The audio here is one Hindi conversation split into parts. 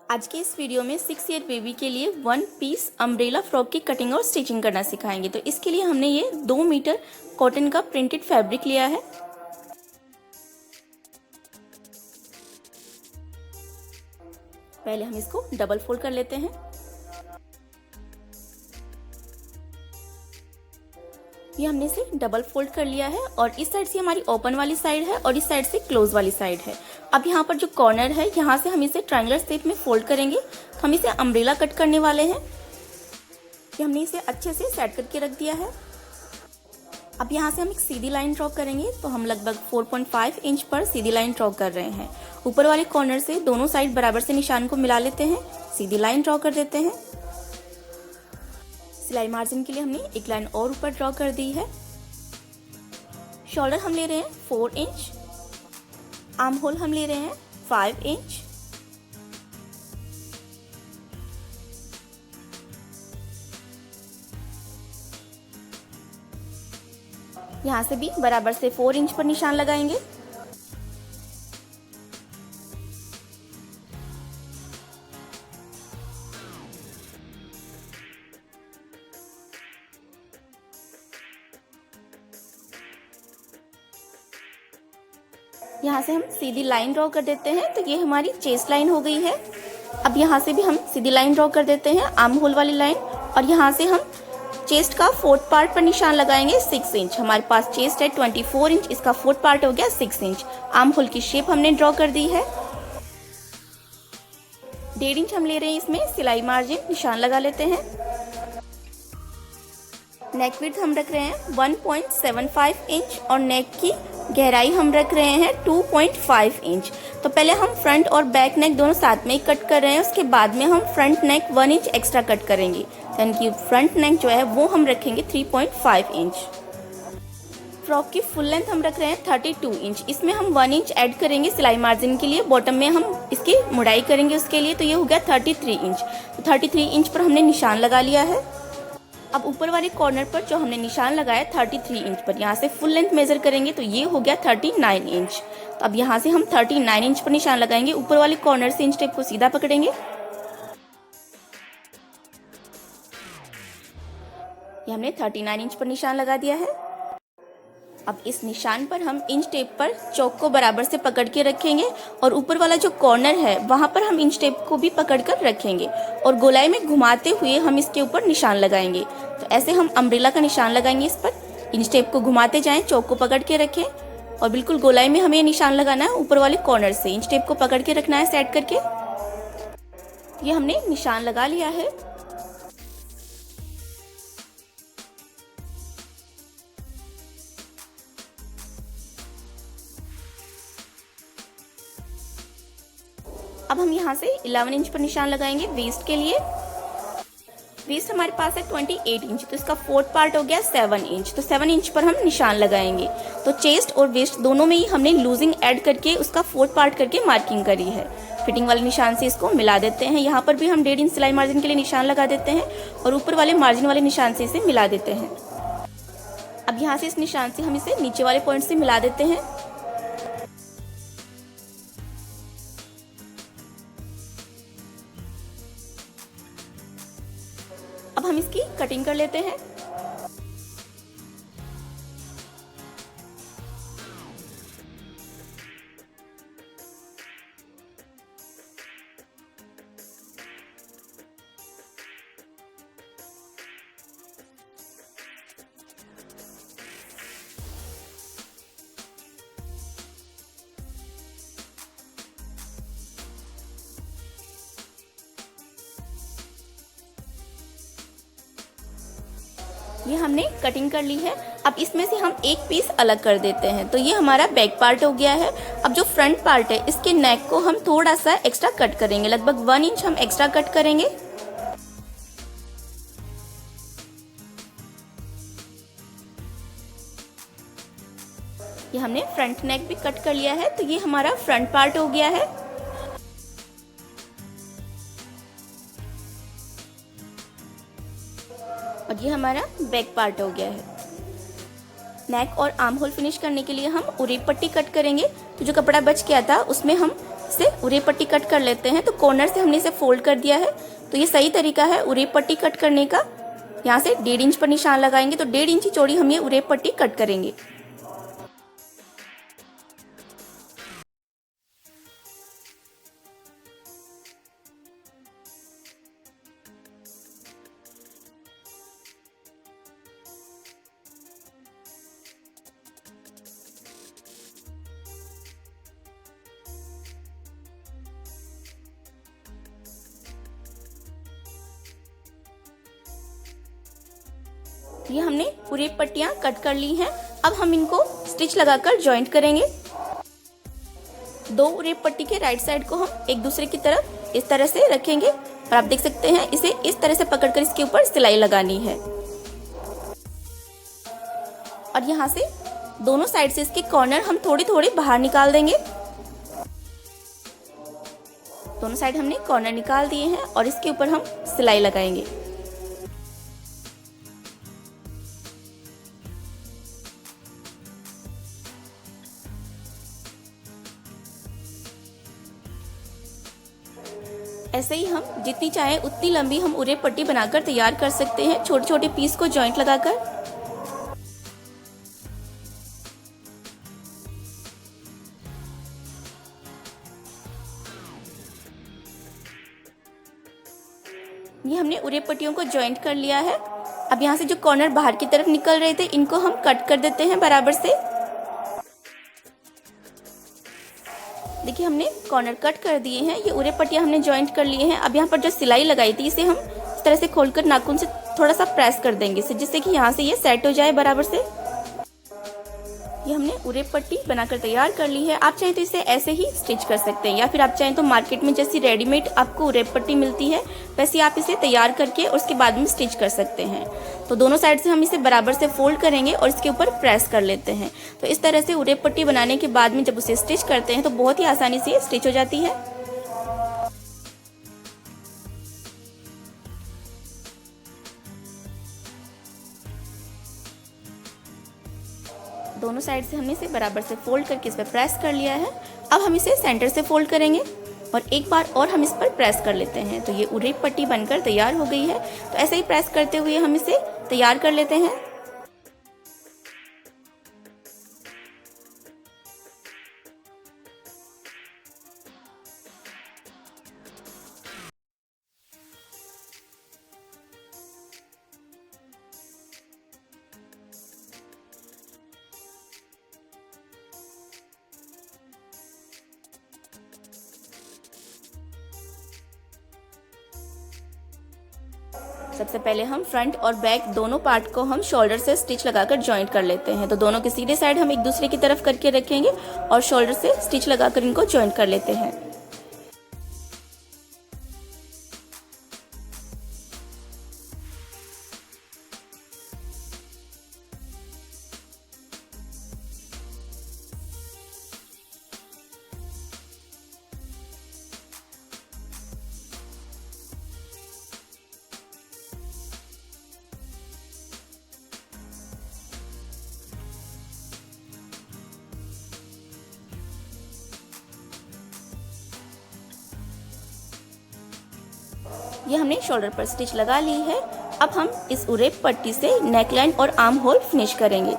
आज के इस वीडियो में 6 ईयर बेबी के लिए 1 पीस अम्ब्रेला फ्रॉक की कटिंग और स्टिचिंग करना सिखाएंगे। तो इसके लिए हमने ये 2 मीटर कॉटन का प्रिंटेड फैब्रिक लिया है। पहले हम इसको डबल फोल्ड कर लेते हैं। ये हमने इसे डबल फोल्ड कर लिया है और इस साइड से हमारी ओपन वाली साइड है और इस साइड से क्लोज वाली साइड है। अब यहाँ पर जो कॉर्नर है यहाँ से हम इसे ट्रायंगुलर शेप में फोल्ड करेंगे। हम इसे अम्ब्रेला कट करने वाले हैं। ये हमने इसे अच्छे से सेट करके रख दिया है। अब यहाँ से हम एक सीधी लाइन ड्रॉ करेंगे। तो हम लगभग 4.5 इंच पर सीधी लाइन ड्रॉ कर रहे हैं। ऊपर वाले कॉर्नर से दोनों साइड बराबर से निशान को मिला लेते हैं, सीधी लाइन ड्रॉ कर देते हैं। सिलाई मार्जिन के लिए हमने एक लाइन और ऊपर ड्रॉ कर दी है। शोल्डर हम ले रहे हैं 4 इंच, आर्म होल हम ले रहे हैं 5 इंच। यहाँ से भी बराबर से 4 इंच पर निशान लगाएंगे। यहाँ से हम सीधी लाइन ड्रॉ कर देते हैं। तो ये हमारी चेस्ट लाइन हो गई है। अब यहाँ से भी हम सीधी लाइन ड्रॉ कर देते हैं, आर्म होल वाली लाइन। और यहाँ से हम चेस्ट का 4th पार्ट पर निशान लगाएंगे 6 इंच। हमारे पास चेस्ट है 24 इंच, इसका 4th पार्ट हो गया 6 इंच। आर्म होल की शेप हमने ड्रॉ कर दी है। 1.5 इंच हम ले रहे हैं, इसमें सिलाई मार्जिन निशान लगा लेते हैं। नेक विड्थ हम रख रहे हैं 1.75 इंच और नेक की गहराई हम रख रहे हैं 2.5 इंच। तो पहले हम फ्रंट और बैक नेक दोनों साथ में ही कट कर रहे हैं। उसके बाद में हम फ्रंट नेक 1 इंच एक्स्ट्रा कट करेंगे। यानी कि फ्रंट नेक जो है वो हम रखेंगे 3.5 इंच। फ्रॉक की फुल लेंथ हम रख रहे हैं 32 इंच। इसमें हम 1 इंच ऐड करेंगे सिलाई मार्जिन के लिए। बॉटम में हम इसकी मुड़ाई करेंगे उसके लिए। तो ये हो गया 33 इंच। तो 33 इंच पर हमने निशान लगा लिया है। अब ऊपर वाले कॉर्नर पर जो हमने निशान लगाया 33 इंच पर, यहाँ से फुल लेंथ मेजर करेंगे तो ये हो गया 39 इंच। तो अब यहाँ से हम 39 इंच पर निशान लगाएंगे। ऊपर वाले कॉर्नर से इंच टेप को सीधा पकड़ेंगे। ये हमने 39 इंच पर निशान लगा दिया है। अब इस निशान पर हम इंच टेप पर चौक को बराबर से पकड़ के रखेंगे और ऊपर वाला जो कॉर्नर है वहां पर हम इंच टेप को भी पकड़ कर रखेंगे और गोलाई में घुमाते हुए हम इसके ऊपर निशान लगाएंगे। तो ऐसे हम अम्ब्रेला का निशान लगाएंगे। इस पर इंच टेप को घुमाते जाएं, चौक को पकड़ के रखें और बिल्कुल गोलाई में हमें निशान लगाना है। ऊपर वाले कॉर्नर से इंच टेप को पकड़ के रखना है सेट करके। ये हमने निशान लगा लिया है। अब हम यहाँ से 11 इंच पर निशान लगाएंगे वेस्ट के लिए। वेस्ट हमारे पास है 28 इंच, तो इसका 4th पार्ट हो गया 7 इंच। तो 7 इंच पर हम निशान लगाएंगे। तो चेस्ट और वेस्ट दोनों में ही हमने लूजिंग ऐड करके उसका 4th पार्ट करके मार्किंग करी है। फिटिंग वाले निशान से इसको मिला देते हैं। यहाँ पर भी हम 1.5 इंच सिलाई मार्जिन के लिए निशान लगा देते हैं और ऊपर वाले मार्जिन वाले निशान से इसे मिला देते हैं। अब यहाँ से इस निशान से हम इसे नीचे वाले पॉइंट से मिला देते हैं। अब हम इसकी कटिंग कर लेते हैं। ये हमने कटिंग कर ली है। अब इसमें से हम एक पीस अलग कर देते हैं। तो ये हमारा बैक पार्ट हो गया है। अब जो फ्रंट पार्ट है इसके नेक को हम थोड़ा सा एक्स्ट्रा कट करेंगे, लगभग 1 इंच हम एक्स्ट्रा कट करेंगे। ये हमने फ्रंट नेक भी कट कर लिया है। तो ये हमारा फ्रंट पार्ट हो गया है। और ये हमारा बैक पार्ट हो गया है। नेक और आर्म होल फिनिश करने के लिए हम उरी पट्टी कट करेंगे। तो जो कपड़ा बच गया था उसमें हम से उरे पट्टी कट कर लेते हैं। तो कॉर्नर से हमने इसे फोल्ड कर दिया है, तो ये सही तरीका है उरे पट्टी कट करने का। यहाँ से 1.5 इंच पर निशान लगाएंगे, तो 1.5 इंच चौड़ी हम ये उरे पट्टी कट करेंगे। ये हमने पूरी पट्टियां कट कर ली हैं। अब हम इनको स्टिच लगाकर जॉइंट करेंगे। 2 उरेप पट्टी के राइट साइड को हम एक दूसरे की तरफ इस तरह से रखेंगे और आप देख सकते हैं इसे इस तरह से पकड़कर इसके ऊपर सिलाई लगानी है। और यहाँ से दोनों साइड से इसके कॉर्नर हम थोड़ी थोड़ी बाहर निकाल देंगे। दोनों साइड हमने कॉर्नर निकाल दिए हैं और इसके ऊपर हम सिलाई लगाएंगे। ऐसे ही हम जितनी चाहे उतनी लंबी हम उरे पट्टी बनाकर तैयार कर सकते हैं, छोटे छोटे पीस को जॉइंट लगाकर। ये हमने उरे पट्टियों को जॉइंट कर लिया है। अब यहाँ से जो कॉर्नर बाहर की तरफ निकल रहे थे इनको हम कट कर देते हैं बराबर से। देखिए हमने कॉर्नर कट कर दिए हैं। ये उरे पट्टियां हमने जॉइंट कर लिए हैं। अब यहाँ पर जो सिलाई लगाई थी इसे हम इस तरह से खोलकर नाखून से थोड़ा सा प्रेस कर देंगे जिससे कि यहाँ से ये सेट हो जाए बराबर से। ये हमने उरे पट्टी बनाकर तैयार कर ली है। आप चाहें तो इसे ऐसे ही स्टिच कर सकते हैं या फिर आप चाहें तो मार्केट में जैसी रेडीमेड आपको उरे पट्टी मिलती है वैसे आप इसे तैयार करके और उसके बाद में स्टिच कर सकते हैं। तो दोनों साइड से हम इसे बराबर से फोल्ड करेंगे और इसके ऊपर प्रेस कर लेते हैं। तो इस तरह से उरे पट्टी बनाने के बाद में जब उसे स्टिच करते हैं तो बहुत ही आसानी से स्टिच हो जाती है। दोनों साइड से हमने इसे बराबर से फोल्ड करके इस पर प्रेस कर लिया है। अब हम इसे सेंटर से फोल्ड करेंगे और एक बार और हम इस पर प्रेस कर लेते हैं। तो ये उरे पट्टी बनकर तैयार हो गई है। तो ऐसे ही प्रेस करते हुए हम इसे तैयार कर लेते हैं। सबसे पहले हम फ्रंट और बैक दोनों पार्ट को हम शोल्डर से स्टिच लगाकर जॉइंट कर लेते हैं। तो दोनों के सीधे साइड हम एक दूसरे की तरफ करके रखेंगे और शोल्डर से स्टिच लगाकर इनको जॉइंट कर लेते हैं। ये हमने शोल्डर पर स्टिच लगा ली है। अब हम इस उरे पट्टी से नेकलाइन और आर्म होल फिनिश करेंगे।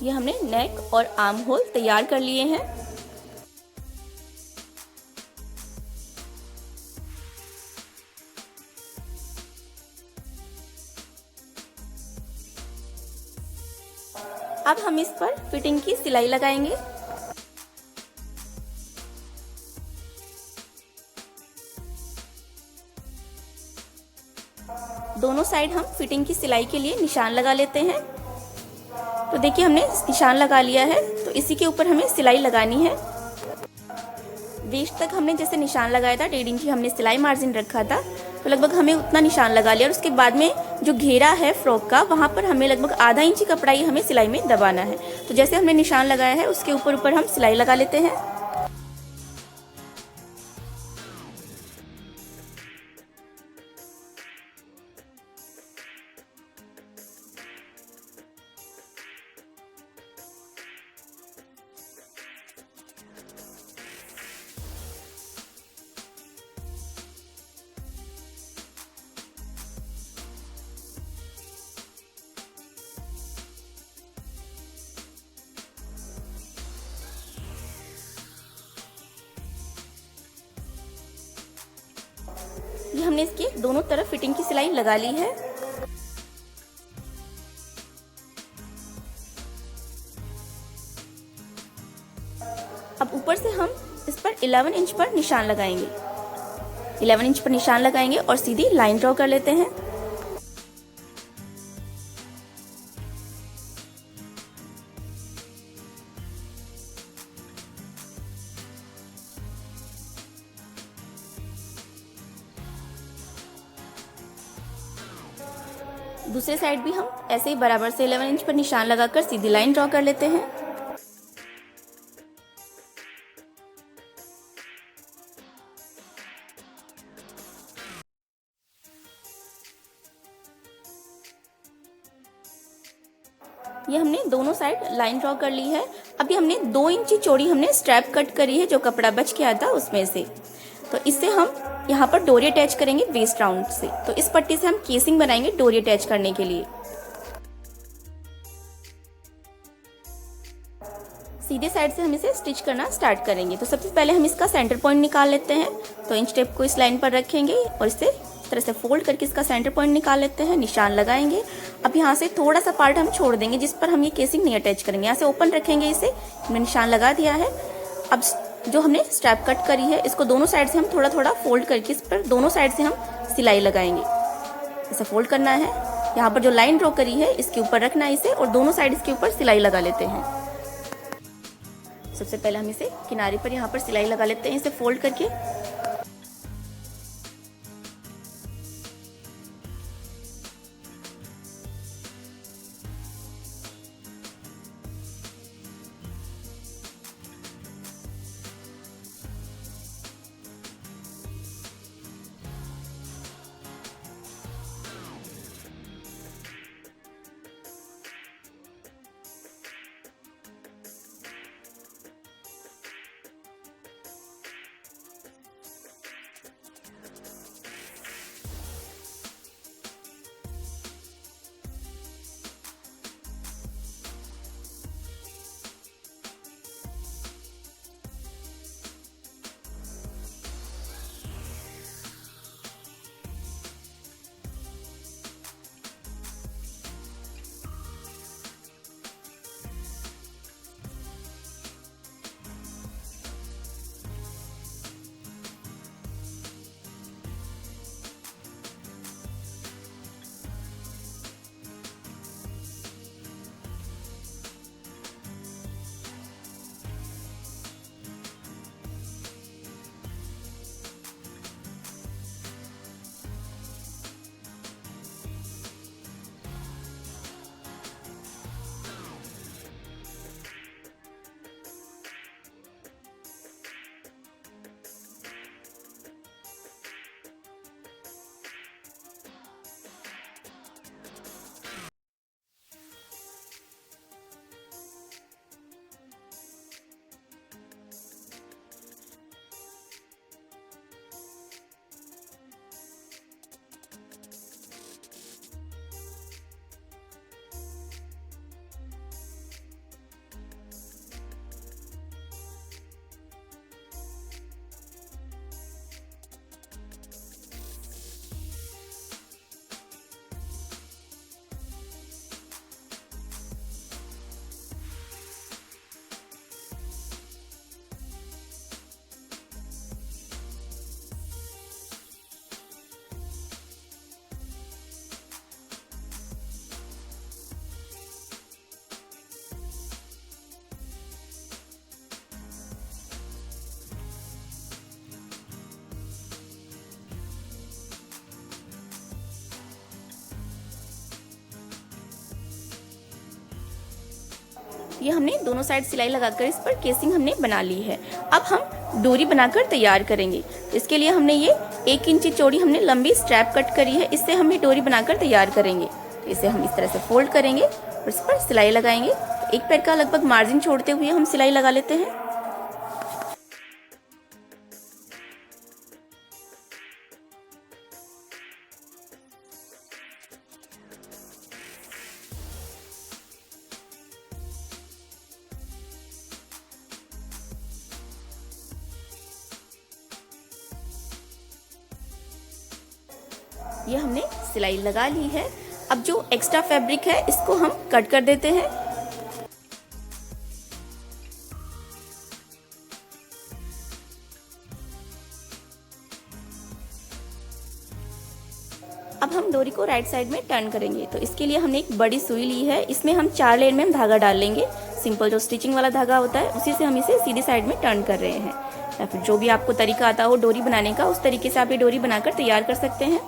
ये हमने नेक और आर्म होल तैयार कर लिए हैं। अब हम इस पर फिटिंग की सिलाई लगाएंगे। दोनों साइड हम फिटिंग की सिलाई के लिए निशान लगा लेते हैं। तो देखिए हमने निशान लगा लिया है, तो इसी के ऊपर हमें सिलाई लगानी है। वेस्ट तक हमने जैसे निशान लगाया था, 1.5 इंच हमने सिलाई मार्जिन रखा था, तो लगभग हमें उतना निशान लगा लिया। और उसके बाद में जो घेरा है फ्रॉक का, वहाँ पर हमें लगभग आधा इंच की कपड़ा ही हमें सिलाई में दबाना है। तो जैसे हमने निशान लगाया है उसके ऊपर ऊपर हम सिलाई लगा लेते हैं। ये हमने इसके दोनों तरफ फिटिंग की सिलाई लगा ली है। अब ऊपर से हम इस पर 11 इंच पर निशान लगाएंगे। 11 इंच पर निशान लगाएंगे और सीधी लाइन ड्रॉ कर लेते हैं। दूसरे साइड भी हम ऐसे ही बराबर से 11 इंच पर निशान लगाकर सीधी लाइन ड्रॉ कर लेते हैं। ये हमने दोनों साइड लाइन ड्रॉ कर ली है। अभी हमने 2 इंच चौड़ी हमने स्ट्रैप कट करी है, जो कपड़ा बच गया था उसमें से। तो इससे हम यहाँ पर डोरी अटैच करेंगे वेस्ट राउंड से। तो इस पट्टी से हम केसिंग बनाएंगे डोरी अटैच करने के लिए। सीधे साइड से हम इसे स्टिच करना स्टार्ट करेंगे। तो सबसे पहले हम इसका सेंटर पॉइंट निकाल लेते हैं। तो इंच टेप को इस लाइन पर रखेंगे और इसे इस तरह से फोल्ड करके इसका सेंटर पॉइंट निकाल लेते हैं, निशान लगाएंगे। अब यहाँ से थोड़ा सा पार्ट हम छोड़ देंगे जिस पर हम ये केसिंग नहीं अटैच करेंगे। यहाँ से ओपन रखेंगे, इसे हमने निशान लगा दिया है। अब जो हमने स्ट्रैप कट करी है, इसको दोनों साइड से हम थोड़ा थोड़ा फोल्ड करके इस पर दोनों साइड से हम सिलाई लगाएंगे। इसे फोल्ड करना है, यहाँ पर जो लाइन ड्रॉ करी है इसके ऊपर रखना है इसे, और दोनों साइड इसके ऊपर सिलाई लगा लेते हैं। सबसे पहले हम इसे किनारे पर यहाँ पर सिलाई लगा लेते हैं, इसे फोल्ड करके। ये हमने दोनों साइड सिलाई लगाकर इस पर केसिंग हमने बना ली है। अब हम डोरी बनाकर तैयार करेंगे। इसके लिए हमने ये 1 इंच चौड़ी हमने लंबी स्ट्रैप कट करी है, इससे हम ये डोरी बनाकर तैयार करेंगे। इसे हम इस तरह से फोल्ड करेंगे और इस पर सिलाई लगाएंगे। एक पैर का लगभग मार्जिन छोड़ते हुए हम सिलाई लगा लेते हैं। ये हमने सिलाई लगा ली है। अब जो एक्स्ट्रा फैब्रिक है इसको हम कट कर देते हैं। अब हम डोरी को राइट साइड में टर्न करेंगे, तो इसके लिए हमने एक बड़ी सुई ली है। इसमें हम 4 लेयर में हम धागा डाल लेंगे। सिंपल जो स्टिचिंग वाला धागा होता है उसी से हम इसे सीधी साइड में टर्न कर रहे हैं, या फिर जो भी आपको तरीका आता हो डोरी बनाने का उस तरीके से आप ये डोरी बनाकर तैयार कर सकते हैं।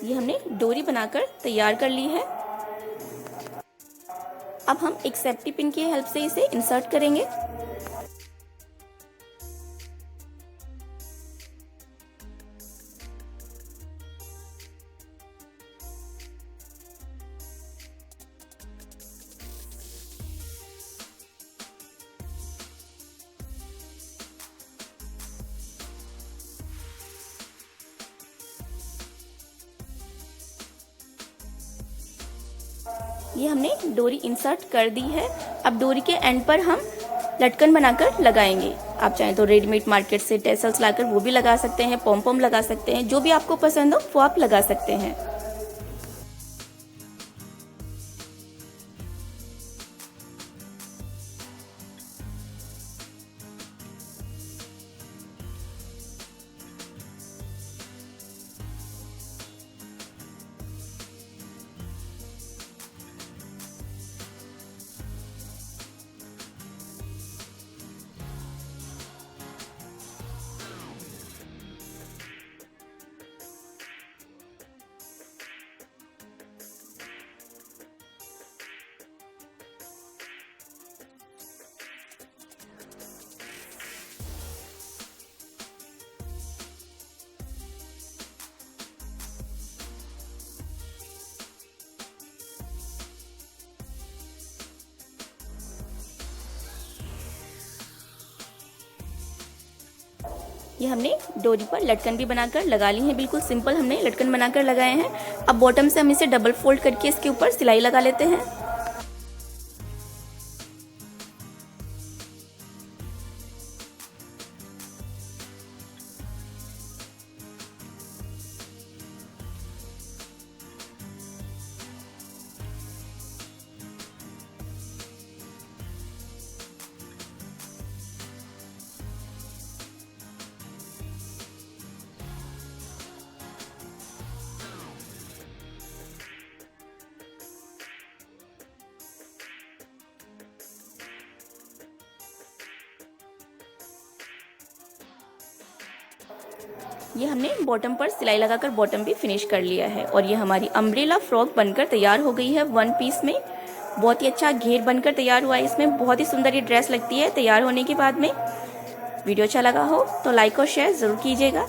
ये हमने डोरी बनाकर तैयार कर ली है। अब हम एक सेफ्टी पिन की हेल्प से इसे इंसर्ट करेंगे। ये हमने डोरी इंसर्ट कर दी है। अब डोरी के एंड पर हम लटकन बनाकर लगाएंगे। आप चाहें तो रेडीमेड मार्केट से टेसल्स लाकर वो भी लगा सकते हैं, पॉम पॉम लगा सकते हैं, जो भी आपको पसंद हो वो आप लगा सकते हैं। ये हमने डोरी पर लटकन भी बनाकर लगा ली है। बिल्कुल सिंपल हमने लटकन बनाकर लगाए हैं। अब बॉटम से हम इसे डबल फोल्ड करके इसके ऊपर सिलाई लगा लेते हैं। ये हमने बॉटम पर सिलाई लगाकर बॉटम भी फिनिश कर लिया है और ये हमारी अम्ब्रेला फ्रॉक बनकर तैयार हो गई है 1 पीस में। बहुत ही अच्छा घेर बनकर तैयार हुआ है। इसमें बहुत ही सुंदर ये ड्रेस लगती है तैयार होने के बाद में। वीडियो अच्छा लगा हो तो लाइक और शेयर ज़रूर कीजिएगा।